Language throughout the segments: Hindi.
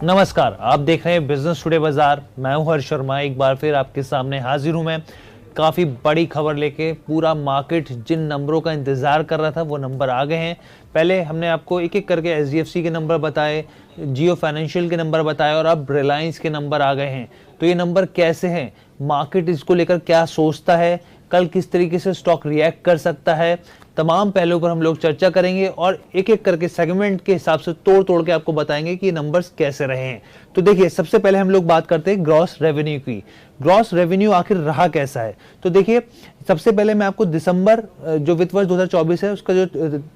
नमस्कार, आप देख रहे हैं बिजनेस टुडे बाजार। मैं हूं हर्ष शर्मा, एक बार फिर आपके सामने हाजिर हूं। मैं काफ़ी बड़ी खबर लेके, पूरा मार्केट जिन नंबरों का इंतज़ार कर रहा था वो नंबर आ गए हैं। पहले हमने आपको एक एक करके एचडीएफसी के नंबर बताए, जियो फाइनेंशियल के नंबर बताए और अब रिलायंस के नंबर आ गए हैं। तो ये नंबर कैसे हैं, मार्केट इसको लेकर क्या सोचता है, कल किस तरीके से स्टॉक रिएक्ट कर सकता है, तमाम पहलुओं पर हम लोग चर्चा करेंगे और एक एक करके सेगमेंट के हिसाब से तोड़ तोड़ के आपको बताएंगे कि ये नंबर्स कैसे रहे हैं। तो देखिए, सबसे पहले हम लोग बात करते हैं ग्रॉस रेवेन्यू की। ग्रॉस रेवेन्यू आखिर रहा कैसा है, तो देखिए सबसे पहले मैं आपको दिसंबर जो वित्त वर्ष 2024 है उसका जो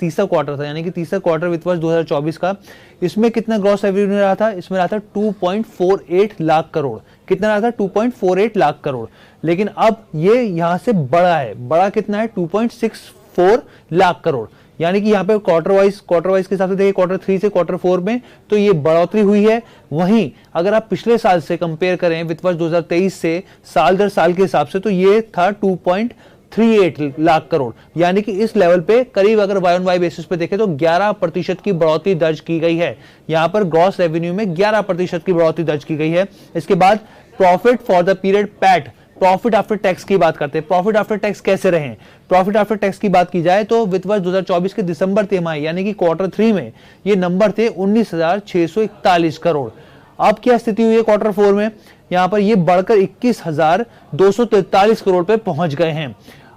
तीसरा क्वार्टर था, यानी कि तीसरा क्वार्टर वित्त वर्ष 2024 का, इसमें कितना ग्रॉस रेवेन्यू रहा था। इसमें रहा था 2.48 लाख करोड़। कितना रहा था? 2.48 लाख करोड़। लेकिन अब ये यहां से बड़ा है। बड़ा कितना है? 2.64 लाख करोड़। यानी कि यहाँ पे क्वार्टर वाइज के हिसाब से देखिए, क्वार्टर 3 से क्वार्टर 4 में तो ये बढ़ोतरी हुई है। वहीं अगर आप पिछले साल से कंपेयर करें, वित्त वर्ष 2023 से साल दर साल के हिसाब से, तो ये था 2.38 लाख करोड़। यानी कि इस लेवल पे करीब अगर वाई ऑन वाई बेसिस पे देखें तो 11% की बढ़ोतरी दर्ज की गई है। यहाँ पर ग्रॉस रेवेन्यू में 11% की बढ़ोतरी दर्ज की गई है। इसके बाद profit for the period PAT, profit after tax की बात करते हैं। प्रॉफिट आफ्टर टैक्स कैसे रहे? प्रॉफिट आफ्टर टैक्स की बात की जाए तो वित्त वर्ष 2024 के दिसंबर तिमाही यानी कि क्वार्टर 3 में ये नंबर थे 19,641 करोड़। अब क्या स्थिति हुई है क्वार्टर 4 में? यहां पर ये बढ़कर 21,243 करोड़ पे पहुंच गए हैं।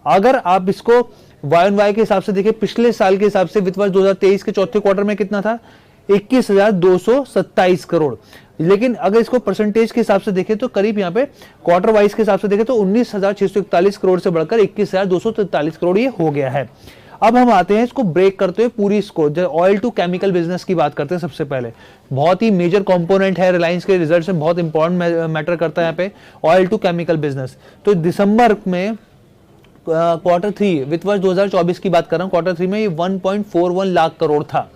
अगर आप इसको वाई ऑन वाई के हिसाब से देखें, पिछले साल के हिसाब से वित्त वर्ष 2023 के चौथे क्वार्टर में कितना था? 21,227 करोड़। लेकिन अगर इसको परसेंटेज के हिसाब से देखें तो करीब यहाँ पे क्वार्टर वाइज के हिसाब से देखें तो 19,641 करोड़ से बढ़कर 21,243 करोड़ ये हो गया है। अब हम आते हैं इसको ब्रेक करते हुए पूरी इसको ऑयल टू केमिकल बिजनेस की बात करते हैं। सबसे पहले बहुत ही मेजर कंपोनेंट है रिलायंस के रिजल्ट में, बहुत इंपॉर्टेंट मैटर करता है यहाँ पे ऑयल टू केमिकल बिजनेस। तो दिसंबर में क्वार्टर 3 वित्त वर्ष 2024 की बात कर रहा हूँ, क्वार्टर 3 में ये 1.41 लाख करोड़ था।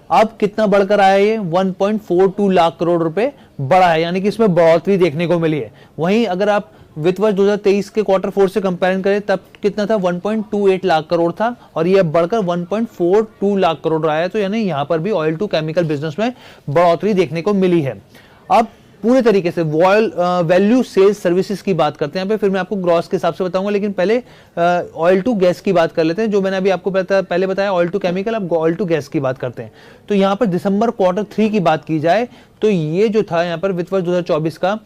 अब कितना बढ़कर आया? ये 1.42 लाख करोड़ रुपए बढ़ा है, यानी कि इसमें बढ़ोतरी देखने को मिली है। वहीं अगर आप वित्त वर्ष 2023 के क्वार्टर 4 से कंपेयर करें तब कितना था? 1.28 लाख करोड़ था और ये बढ़कर 1.42 लाख करोड़ रहा है। तो यानी यहां पर भी ऑयल टू केमिकल बिजनेस में बढ़ोतरी देखने को मिली है। अब पूरे तरीके से वैल्यू सेल्स सर्विसेज की बात करते हैं यहाँ पे, फिर मैं आपको ग्रॉस के हिसाब से बताऊंगा। लेकिन पहले ऑयल टू गैस की बात कर लेते हैं। जो मैंने अभी आपको पहले बताया ऑयल टू केमिकल, अब ऑयल टू गैस की बात करते हैं। तो यहाँ पर दिसंबर क्वार्टर 3 की बात की जाए तो ये जो था यहाँ पर वित्त वर्ष 2024 का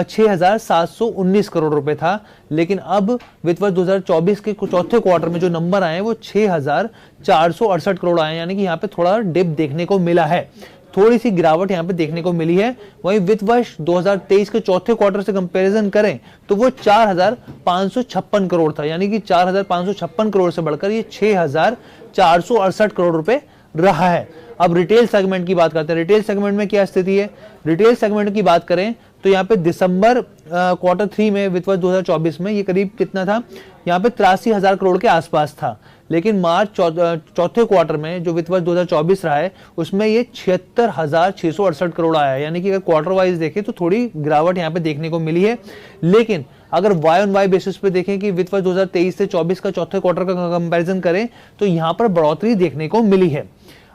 6,719 करोड़ रुपए था। लेकिन अब वित्त वर्ष 2024 के चौथे क्वार्टर में जो नंबर आए वो 6,468 करोड़ आए, यानी कि यहाँ पे थोड़ा डिप देखने को मिला है, थोड़ी सी गिरावट यहाँ पे देखने को मिली है। वहीं वित्त वर्ष 2023 के चौथे क्वार्टर से कंपैरिजन करें तो वो 4,556 करोड़ था, यानी कि 4,556 करोड़ से बढ़कर ये 6,468 करोड़ रुपए रहा है। अब रिटेल सेगमेंट की बात करते हैं। रिटेल सेगमेंट में क्या स्थिति है? रिटेल सेगमेंट की बात करें तो यहाँ पे दिसंबर क्वार्टर 3 में वित्त वर्ष 2024 में ये करीब कितना था? यहाँ पे 83,000 करोड़ के आसपास था। लेकिन मार्च चौथे क्वार्टर में जो वित्त वर्ष 2024 रहा है उसमें ये 76,668 करोड़ आया है, यानी कि अगर क्वार्टर वाइज देखें तो थोड़ी गिरावट यहाँ पे देखने को मिली है। लेकिन अगर वाई ऑन वाई बेसिस पे देखें कि वित्त वर्ष 2023 से 24 का चौथे क्वार्टर का कंपैरिजन करें तो यहाँ पर बढ़ोतरी देखने को मिली है।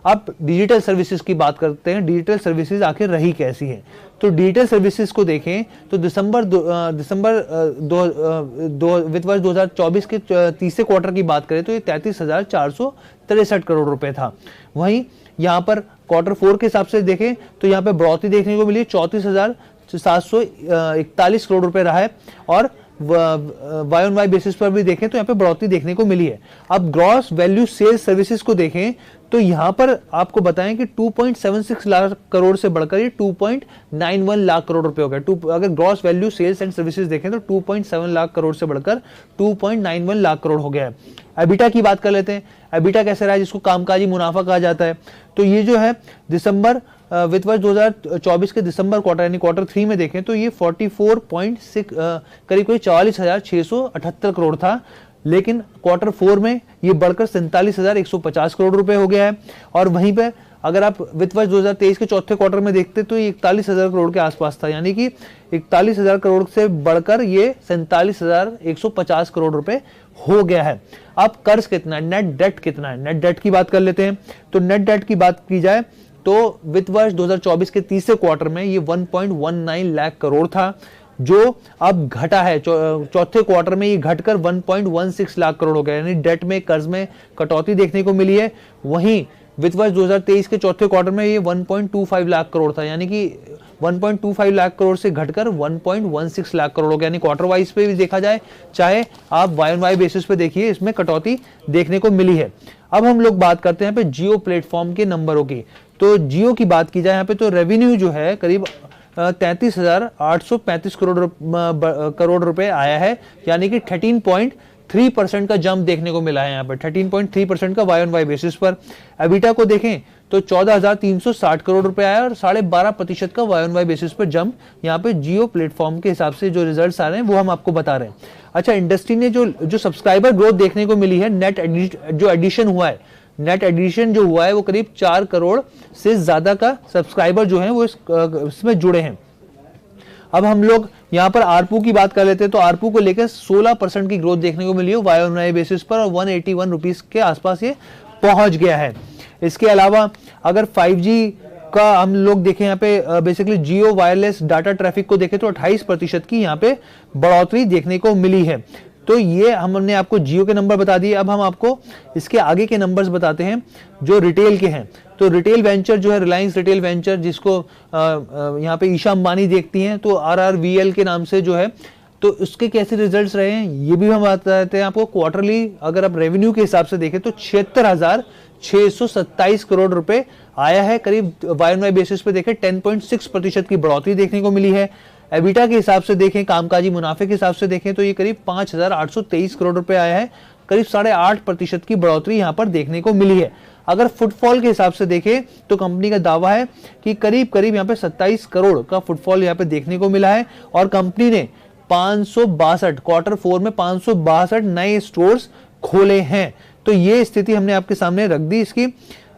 अब डिजिटल सर्विसेज की बात करते हैं। डिजिटल सर्विसेज आखिर रही कैसी है? तो डिजिटल सर्विसेज को देखें तो दिसंबर वित्त वर्ष 2024 के तीसरे क्वार्टर की बात करें तो ये 33,463 करोड़ रुपए था। वहीं यहाँ पर क्वार्टर 4 के हिसाब से देखें तो यहाँ पे बढ़ोतरी देखने को मिली है, 34,741 करोड़ रुपए रहा है। और वाई ऑन वाई बेसिस पर भी देखें तो यहाँ पे बढ़ोतरी देखने को मिली है। अब ग्रॉस वैल्यू सेल्स सर्विसेज को देखें तो यहाँ पर आपको बताएं कि 2.76 लाख करोड़ से बढ़कर ये 2.91 लाख करोड़ रुपए हो गया। अगर gross value sales and services देखें तो 2.7 लाख करोड़ से बढ़कर 2.91 लाख करोड़ हो गया है। एबिटा की बात कर लेते हैं। एबिटा कैसे रहा है, जिसको कामकाजी मुनाफा कहा जाता है। तो ये जो है दिसंबर वित्त वर्ष 2024 के दिसंबर क्वार्टर यानी क्वार्टर 3 में देखें तो ये 44.6 करीब 44,678 करोड़ था। लेकिन क्वार्टर 4 में ये बढ़कर 47,150 करोड़ रुपए हो गया है। और वहीं पे अगर आप वित्त वर्ष 2023 के चौथे क्वार्टर में देखते तो ये 41,000 करोड़ के आसपास था, यानी कि 41,000 करोड़ से बढ़कर ये 47,150 करोड़ रुपए हो गया है। अब कर्ज कितना है, नेट डेट कितना है, नेट डेट की बात कर लेते हैं। तो नेट डेट की बात की जाए तो वित्त वर्ष 2024 के तीसरे क्वार्टर में ये 1.19 लाख करोड़ था, जो अब घटा है। चौथे क्वार्टर में ये घटकर 1.16 लाख करोड़ हो गया, यानी डेट में, कर्ज में कटौती देखने को मिली है। वहीं वित्त वर्ष 2023 के चौथे क्वार्टर में ये 1.25 लाख करोड़ था, यानी कि 1.25 लाख करोड़ से घटकर 1.16 लाख करोड़ हो गया, यानी क्वार्टर वाइज पे भी देखा जाए, चाहे आप वाई ऑन वाई बेसिस पे देखिए, इसमें कटौती देखने को मिली है। अब हम लोग बात करते हैं यहाँ पे जियो प्लेटफॉर्म के नंबरों की। तो जियो की बात की जाए यहाँ पे, तो रेवेन्यू जो है करीब 33,835 करोड़ रुपए आया है, यानी कि 13.3% का जंप देखने को मिला है यहाँ पर, 13.3% का वाई ऑन वाई बेसिस पर। एबिटा को देखें तो 14,360 करोड़ रुपए आया और 12.5% का वाई ऑन वाई बेसिस पर जंप यहाँ पे जियो प्लेटफॉर्म के हिसाब से जो रिजल्ट्स आ रहे हैं वो हम आपको बता रहे हैं। अच्छा, इंडस्ट्री ने जो सब्सक्राइबर ग्रोथ देखने को मिली है, नेट जो एडिशन हुआ है, नेट एडिशन जो हुआ है वो करीब 4 करोड़ से ज्यादा का सब्सक्राइबर जो है वो इसमें जुड़े हैं। अब हम लोग यहाँ पर आरपू की बात कर लेते हैं, तो आरपू को लेकर 16% की ग्रोथ देखने को मिली है वाई ऑन वाई बेसिस पर, और 181 रुपीज के आसपास ये पहुंच गया है। इसके अलावा अगर 5G का हम लोग देखें यहाँ पे, बेसिकली जियो वायरलेस डाटा ट्रैफिक को देखें तो 28% की यहाँ पे बढ़ोतरी देखने को मिली है। तो ये हमने आपको जियो के नंबर बता दिए। अब हम आपको इसके आगे के नंबर्स बताते हैं जो रिटेल के हैं। तो रिटेल वेंचर जो है, रिलायंस रिटेल वेंचर, जिसको यहाँ पे ईशा अंबानी देखती हैं, तो RRVL के नाम से जो है, तो उसके कैसे रिजल्ट्स रहे हैं ये भी हम बताते हैं आपको। क्वार्टरली अगर आप रेवेन्यू के हिसाब से देखें तो 76,627 करोड़ रुपए आया है, करीब वाई ऑन वाई बेसिस पे देखें 10.6% की बढ़ोतरी देखने को मिली है। एबिटा के हिसाब से देखें, कामकाजी मुनाफे के हिसाब से देखें तो ये करीब 5,823 करोड़ रुपए आया है, करीब 8.5% की बढ़ोतरी यहाँ पर देखने को मिली है। अगर फुटफॉल के हिसाब से देखें तो कंपनी का दावा है कि करीब यहाँ पे 27 करोड़ का फुटफॉल यहाँ पे देखने को मिला है, और कंपनी ने 562 क्वार्टर 4 में 562 नए स्टोर्स खोले हैं। तो ये स्थिति हमने आपके सामने रख दी इसकी,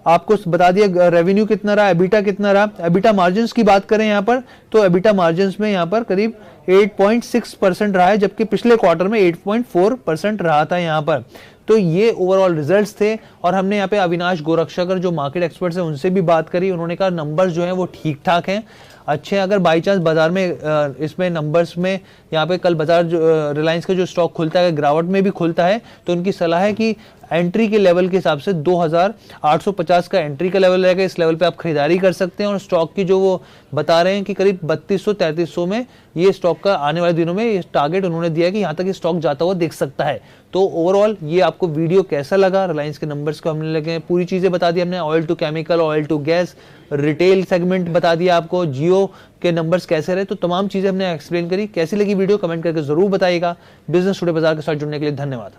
आपको बता दिया रेवेन्यू कितना रहा, एबिटा कितना रहा। एबिटा मार्जिन्स की बात करें यहाँ पर, तो एबिटा मार्जिन्स में यहाँ पर करीब 8.6% रहा है, जबकि पिछले क्वार्टर में 8.4% रहा था यहाँ पर। तो ये ओवरऑल रिजल्ट्स थे, और हमने यहाँ पे अविनाश गोरक्षकर जो मार्केट एक्सपर्ट्स हैं उनसे भी बात करी। उन्होंने कहा नंबर्स जो हैं वो ठीक ठाक हैं, अच्छे। अगर बाई चांस बाजार में इसमें नंबर्स में यहाँ पे कल बाजार जो रिलायंस का जो स्टॉक खुलता है गिरावट में भी खुलता है, तो उनकी सलाह है कि एंट्री के लेवल के हिसाब से 2,850 का एंट्री का लेवल रहेगा, इस लेवल पे आप खरीदारी कर सकते हैं। और स्टॉक की जो वो बता रहे हैं कि करीब 3200-3300 में ये स्टॉक का आने वाले दिनों में ये टारगेट उन्होंने दिया कि यहाँ तक ये स्टॉक जाता हुआ दिख सकता है। तो ओवरऑल ये आपको वीडियो कैसा लगा, रिलायंस के नंबर्स को हमने लगे पूरी चीजें बता दी हमने, oil to chemical, oil to gas, retail segment बता दिया आपको, जियो के नंबर्स कैसे रहे, तो तमाम चीजें हमने एक्सप्लेन करी। कैसी लगी वीडियो कमेंट करके जरूर बताइएगा। बिजनेस टुडे बाजार के साथ जुड़ने के लिए धन्यवाद।